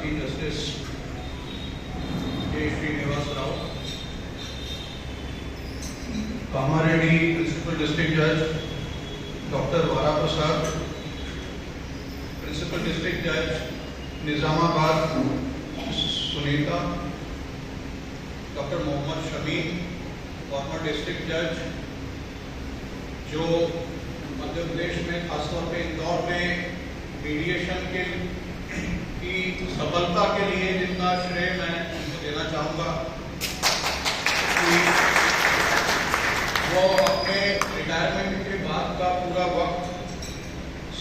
Honorable Justice K. Srinivas Rao, Kamareddy Principal District Judge Dr. Vara Prasad, Principal District Judge Nizamabad Sunita, Dr. Mohammad Shamim, former District Judge, जो मध्य प्रदेश में खासतौर पे इंदौर में mediation की सफलता के लिए जितना श्रेय मैं उनको देना चाहूँगा कि वो अपने रिटायरमेंट के बाद का पूरा वक्त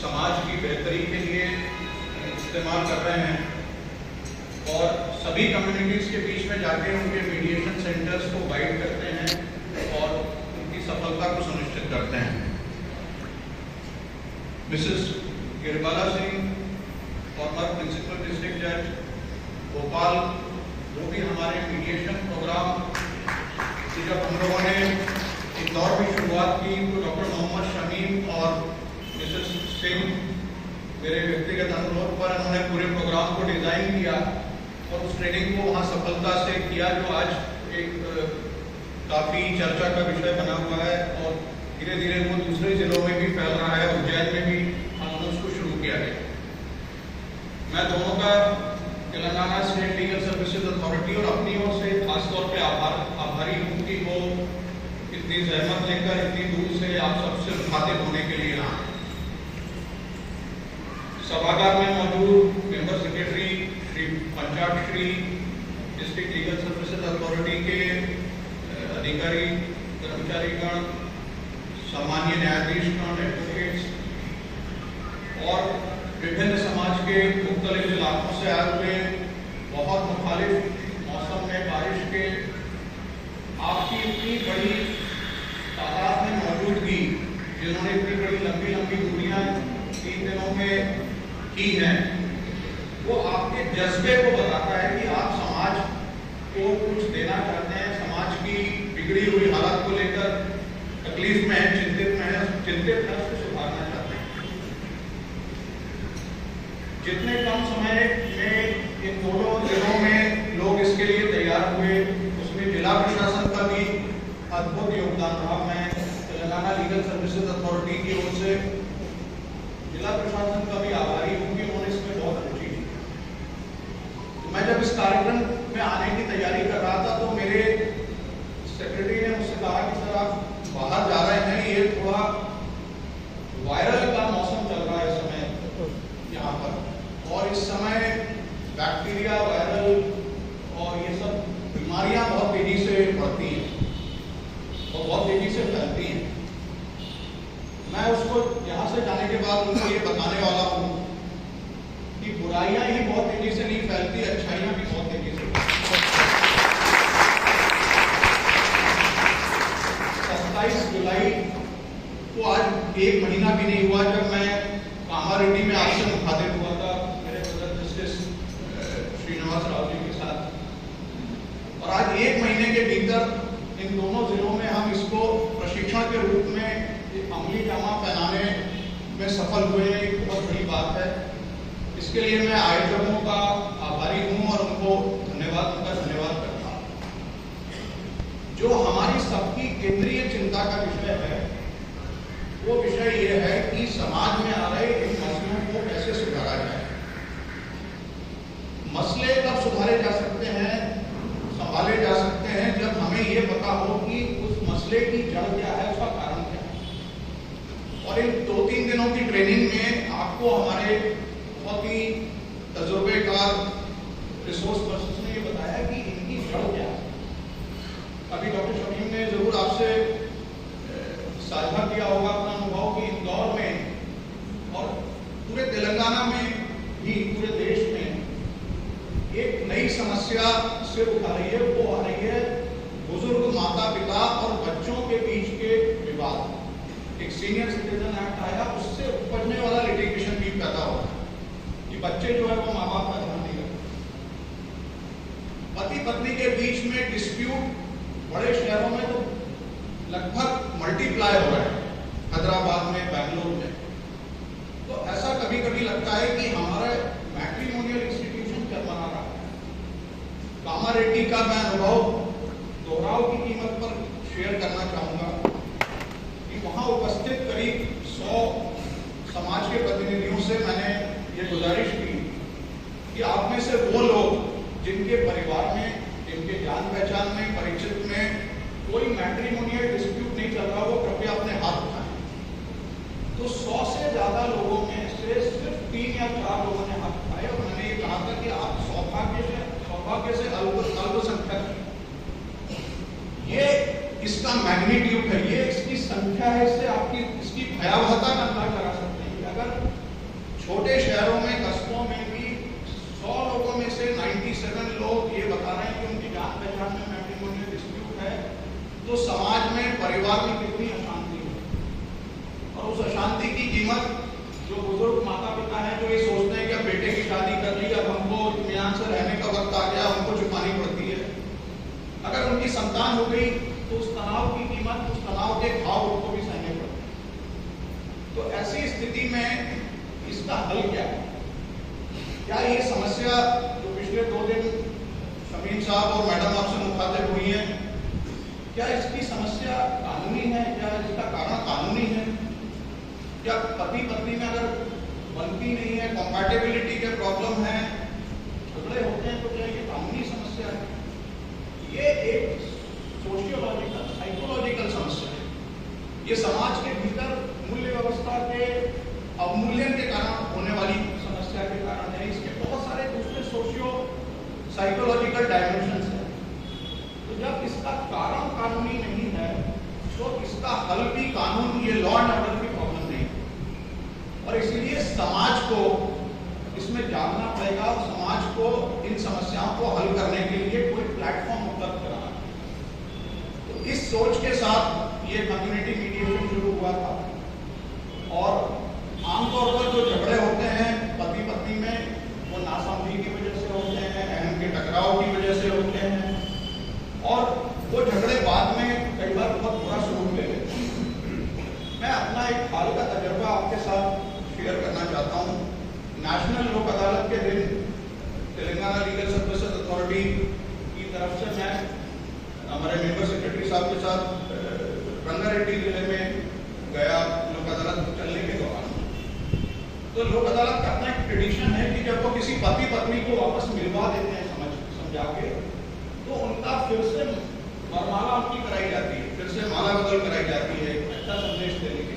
समाज की बेहतरी के लिए इस्तेमाल कर रहे हैं और सभी कम्युनिटीज़ के बीच में जाके उनके मीडिएशन सेंटर्स को गाइड करते हैं और उनकी सफलता को सुनिश्चित करते हैं। Mrs Girbala Singh, former principal district जज भोपाल, वो भी हमारे मीडिएशन प्रोग्राम की जब हम लोगों ने इंदौर में शुरुआत की तो डॉक्टर मोहम्मद शमीम और मिसेस सिंह मेरे व्यक्तिगत अनुरोध पर उन्होंने पूरे प्रोग्राम को डिज़ाइन किया और उस ट्रेनिंग को वहाँ सफलता से किया, जो आज एक काफ़ी चर्चा का विषय बना हुआ है और धीरे धीरे वो दूसरे जिलों में भी फैल रहा है। उज्जैन में भी हमने उसको शुरू किया है। मैं दोनों का Telangana state legal services authority और अपनी ओर से खासतौर पे आभारी हूँ कि वो इतनी जहमत लेकर इतनी दूर से आप सबसे मुखातिब होने के लिए आए। सभागार में मौजूद member secretary Shri Panchakshari, district legal services authority के अधिकारी कर्मचारीगण, सामान्य न्यायाधीशगण, एडवोकेट्स और विभिन्न समाज के मुख्तलिफ इलाकों से आए हुए, बहुत मुखालिफ मौसम में बारिश के आपकी इतनी बड़ी तादाद में मौजूदगी, जिन्होंने इतनी बड़ी लंबी लंबी दूरियां 3 दिनों में की हैं, वो आपके जज्बे को बताता है कि आप समाज को कुछ देना चाहते हैं, समाज की बिगड़ी हुई हालत को लेकर तकलीफ में है, चिंतित है, उसको सुधारना चाहते हैं। जितने कम समय में इन दोनों जिलों में लोग इसके लिए तैयार हुए, उसमें जिला प्रशासन का भी अद्भुत योगदान रहा। मैं तेलंगाना लीगल सर्विसेज अथॉरिटी की ओर से जिला प्रशासन का भी आभारी हूँ कि उन्होंने इसमें बहुत रुचि ली। मैं जब इस कार्यक्रम में आने की तैयारी कर रहा था तो मेरे सेक्रेटरी ने मुझसे कहा कि सर आप बाहर जा रहे हैं, ये थोड़ा वायरल का मौसम चल रहा है इस समय यहाँ पर, और इस समय बैक्टीरिया, वायरल और ये सब बीमारियाँ बहुत तेजी से बढ़ती हैं और बहुत तेजी से फैलती हैं। मैं उसको यहाँ से जाने के बाद उनको ये बताने वाला हूँ कि बुराइयाँ ही बहुत तेजी से नहीं फैलती, अच्छाइयाँ भी बहुत तेजी से। 27 जुलाई को आज 1 महीना भी नहीं हुआ जब मैं कामारेड्डी में आपसे मुखातिब हुआ था मेरे ब्रदर जस्टिस श्रीनिवास राव जी के साथ, और आज 1 महीने के भीतर इन दोनों जिलों में हम इसको प्रशिक्षण के रूप में अमली जामा पहनाने में सफल हुए। एक बहुत बड़ी बात है। इसके लिए मैं आयोजकों का आभारी हूँ और उनका धन्यवाद करता हूँ। जो हमारी सबकी केंद्रीय चिंता का विषय है वो विषय ये है कि समाज में आ रहे इन मसलों को कैसे सुधारा जाए। मसले कब सुधारे जा सकते हैं, संभाले जा सकते हैं, जब हमें ये पता हो कि उस मसले की जड़ क्या है, उसका कारण क्या है। और इन 2-3 दिनों की ट्रेनिंग में आपको हमारे बहुत ही तजुर्बेकार रिसोर्स पर्सन ने ये बताया कि इनकी जड़ क्या है। अभी डॉक्टर शमीम ने जरूर आपसे साझा किया होगा अपना अनुभव कि इंदौर में और पूरे तेलंगाना में भी, पूरे देश में एक नई समस्या से उठा रही है। वो आ रही है बुजुर्ग माता पिता और बच्चों के बीच के विवाद। एक सीनियर सिटीजन एक्ट आया, उससे उपजने वाला लिटिगेशन भी पैदा होता है कि बच्चे जो है वो माँ बाप का ध्यान नहीं रखते। पति पत्नी के बीच में डिस्प्यूट बड़े शहरों में तो लगभग मल्टीप्लाई हो रहा है, हैदराबाद में, बेंगलुरु में। तो ऐसा कभी कभी लगता है कि हमारा मैट्रिमोनियल इंस्टीट्यूशन चल रहा रेड्डी का मैं अनुभव दोहराव की कीमत पर शेयर करना चाहूंगा कि वहां उपस्थित करीब 100 समाज के प्रतिनिधियों से मैंने ये गुजारिश की कि आप में से वो लोग जिनके परिवार में, जिनके जान पहचान में, परिचित में कोई मैट्रिमोनियल डिस्प्यूट नहीं चल रहा, वो कृपया अपने हाथ उठाएं। तो 100 से ज्यादा लोगों में से सिर्फ 3 या 4 लोगों ने हाथ उठाए और मैंने ये कहा था कि आप सौभाग्य से अल्पसंख्यक, ये इसका मैग्नीट्यूड है, ये इसकी संख्या है, इससे आपकी इसकी भयावहता का अंदाजा लगा सकते हैं कि अगर छोटे शहरों में, कस्बों में भी 100 लोगों में से 97 लोग ये बता रहे हैं कि उनकी जान पहचान में मैट्रिमोनियल डिस्प्यूट है, तो समाज में, परिवार में कितनी अशांति है। और उस अशांति की कीमत जो बुजुर्ग माता पिता हैं, जो ये सोचते हैं कि अब बेटे की शादी कर ली, अब हमको इत्मीनान से रहने का वक्त आ गया, उनको चुकानी पड़ती है। अगर उनकी संतान हो गई तो उस तनाव की कीमत, उस तनाव के भाव उनको भी सहने पड़ते हैं। तो ऐसी स्थिति में इसका हल क्या है? क्या ये समस्या जो पिछले 2 दिन शमीन साहब और मैडम आपसे मुखातिब हुई है, क्या इसकी समस्या कानूनी है? क्या इसका कारण कानूनी है? क्या पति पत्नी में अगर बनती नहीं है, कंपैटिबिलिटी के प्रॉब्लम है, झगड़े होते हैं, तो क्या ये कानूनी समस्या है? ये एक सोशियोलॉजिकल, साइकोलॉजिकल समस्या है। ये समाज के भीतर मूल्य व्यवस्था के अवमूल्यन के कारण होने वाली समस्या के कारण है। इसके बहुत सारे दूसरे सोशियो साइकोलॉजिकल डायमेंशंस हैं। तो जब इसका कारण कानूनी नहीं है तो इसका हल भी कानून, ये लॉ एंड ऑर्डर की प्रॉब्लम नहीं है। और इसलिए समाज को इसमें जागना पड़ेगा और समाज को इन समस्याओं को हल करने के लिए कोई प्लेटफॉर्म उपलब्ध कराना। तो इस सोच के साथ ये कम्युनिटी मीडिएशन शुरू हुआ था। और आमतौर पर जो झगड़े होते हैं पति पत्नी में, वो नासमझी की वजह से होते हैं, अहम के टकराव की वजह से होते हैं, और वो झगड़े बाद में कई बार बहुत बुरा स्वरूप ले लेते हैं। मैं अपना एक हाल का तजर्बा आपके साथ शेयर करना चाहता हूँ। नेशनल लोक अदालत के दिन तेलंगाना लीगल सर्विसेज अथॉरिटी की तरफ से मैं हमारे मेंबर सेक्रेटरी साहब के साथ रंगारेड्डी जिले में गया लोक अदालत चलने के दौरान। तो लोक अदालत का अपना एक ट्रेडिशन है कि जब वो किसी पति पत्नी को वापस मिलवा देते हैं समझा के, तो उनका फिर से वरमाला उनकी कराई जाती है, फिर से माला बदल कराई जाती है, अच्छा संदेश देने के।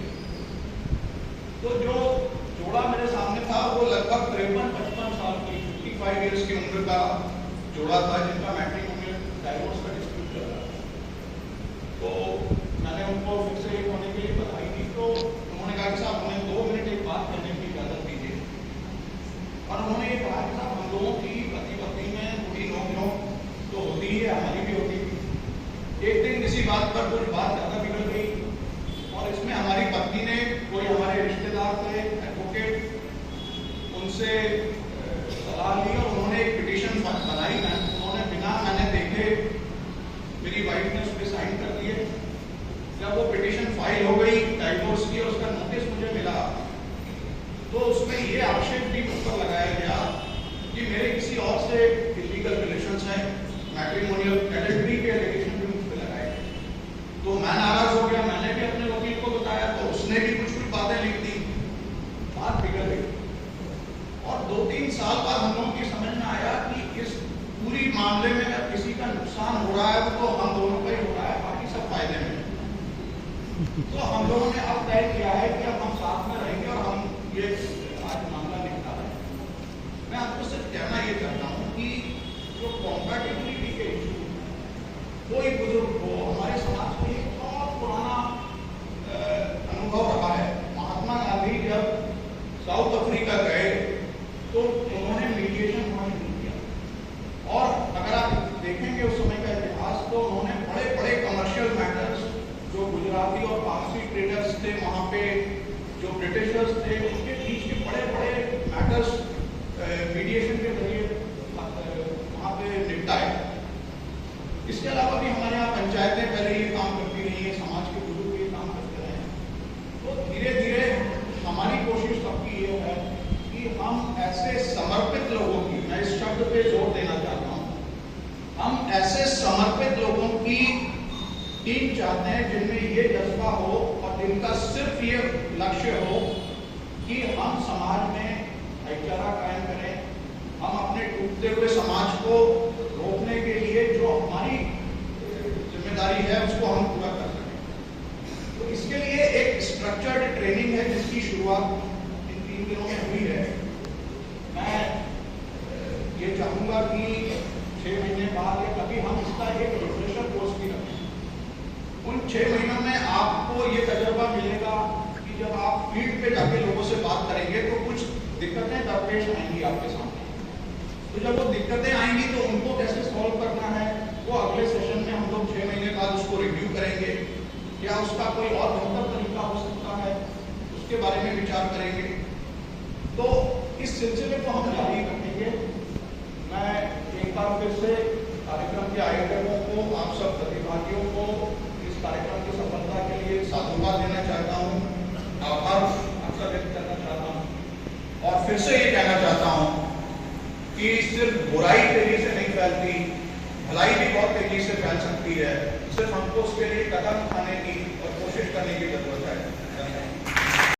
तो जो जोड़ा मेरे सामने था वो लगभग 53-55 साल की, 55 इयर्स की उम्र का जोड़ा था, जिनका मैट्रिमोनियल डाइवोर्स का डिस्प्यूट चल रहा था। तो मैंने उनको फिर से एक होने के लिए बधाई दी। तो उन्होंने कहा कि साहब हमें 2 मिनट एक बात करने की इजाजत दीजिए। और उन्होंने ये कहा कि साहब हम लोगों की पति पत्नी में थोड़ी नोक तो होती ही है, हमारी भी होती थी। एक दिन किसी बात पर कुछ बात ज्यादा बिगड़ गई और इसमें हमारी पत्नी ने, कोई हमारे रिश्तेदार थे एडवोकेट, उनसे सलाह ली और उन्होंने एक पिटीशन बनाई। उन्होंने बिना मैंने देखे मेरी वाइफ ने उस पर साइन कर दिए। जब वो पिटीशन फाइल हो गई डाइवोर्स की और उसका नोटिस मुझे मिला, तो उसमें ये आक्षेप भी मुझ पर लगाया गया कि मेरे किसी और से इलीगल रिलेशंस हैं, मैट्रिमोनियल एडल्ट्री के एलिगेशन भी मुझ पर लगाए गए। तो मैं नाराज हो गया। मैंने भी अपने वकील को बताया, तो उसने भी कुछ बातें लिख दी। बात बिगड़ गई और 2-3 साल बाद हम लोगों की समझ में आया कि इस पूरी मामले में जब किसी का नुकसान हो रहा है तो हम दोनों का ही हो रहा है, बाकी सब फायदे में। तो हम लोगों ने अब तय किया है कि अब हम साथ में रहेंगे और हम ये आज मामला निपटा रहे हैं। मैं आपको सिर्फ कहना ये चाहता हूँ कि जो कॉम्पैटिबिलिटी के इशू, कोई बुजुर्ग हो, हमारे समाज में एक बहुत पुराना अनुभव रहा है। महात्मा गांधी जब साउथ अफ्रीका गए तो उन्होंने मीडिएशन होना शुरू किया। और अगर आप देखेंगे उस समय का इतिहास, तो उन्होंने बड़े बड़े कमर्शियल मैटर्स, जो गुजराती और पारसी ट्रेडर्स थे वहाँ पे, जो ब्रिटिशर्स थे, उनके बीच के बड़े बड़े मैटर्स मीडिएशन के जरिए वहाँ पे निपटाए। इसके अलावा भी हमारे यहाँ पंचायतें पहले ये काम करती रही है, समाज के बुजुर्ग ये काम करते रहे हैं। तो धीरे धीरे हमारी कोशिश सबकी ये है कि हम ऐसे समर्पित लोगों की, मैं इस शब्द पे जोर देना चाहता हूँ, हम समर्पित लोगों की टीम चाहते हैं जिनमें ये जज्बा हो और जिनका सिर्फ ये लक्ष्य हो कि हम समाज में भाईचारा कायम करें, हम अपने टूटते हुए समाज को रोकने के लिए जो हमारी जिम्मेदारी है उसको हम पूरा कर सकें। तो इसके लिए एक स्ट्रक्चर्ड ट्रेनिंग है जिसकी शुरुआत इन 3 दिनों में हुई है। मैं ये चाहूँगा कि 6 महीने बाद या कभी हम इसका एक रिफ्रेशर कोर्स भी रखें। उन 6 महीनों में आपको ये तजुर्बा मिलेगा कि जब आप फील्ड पे जाके लोगों से बात करेंगे तो कुछ दिक्कतें दरपेश आएंगी आपके सामने। तो जब वो दिक्कतें आएंगी तो उनको कैसे सॉल्व करना है वो अगले सेशन में हम लोग 6 महीने बाद उसको रिव्यू करेंगे। क्या उसका कोई और बेहतर तरीका हो सकता है उसके बारे में विचार करेंगे। तो इस सिलसिले को हम जारी रखेंगे। मैं एक बार फिर से कार्यक्रम के आयोजकों को, आप सब प्रतिभागियों को इस कार्यक्रम की सफलता के लिए साधुवाद देना चाहता हूँ, आभार आपका व्यक्त करना चाहता हूँ और फिर से ये कहना चाहता हूँ कि सिर्फ बुराई तेजी से नहीं फैलती, भलाई भी बहुत तेजी से फैल सकती है। सिर्फ हमको उसके लिए कदम उठाने की और कोशिश करने की जरूरत है।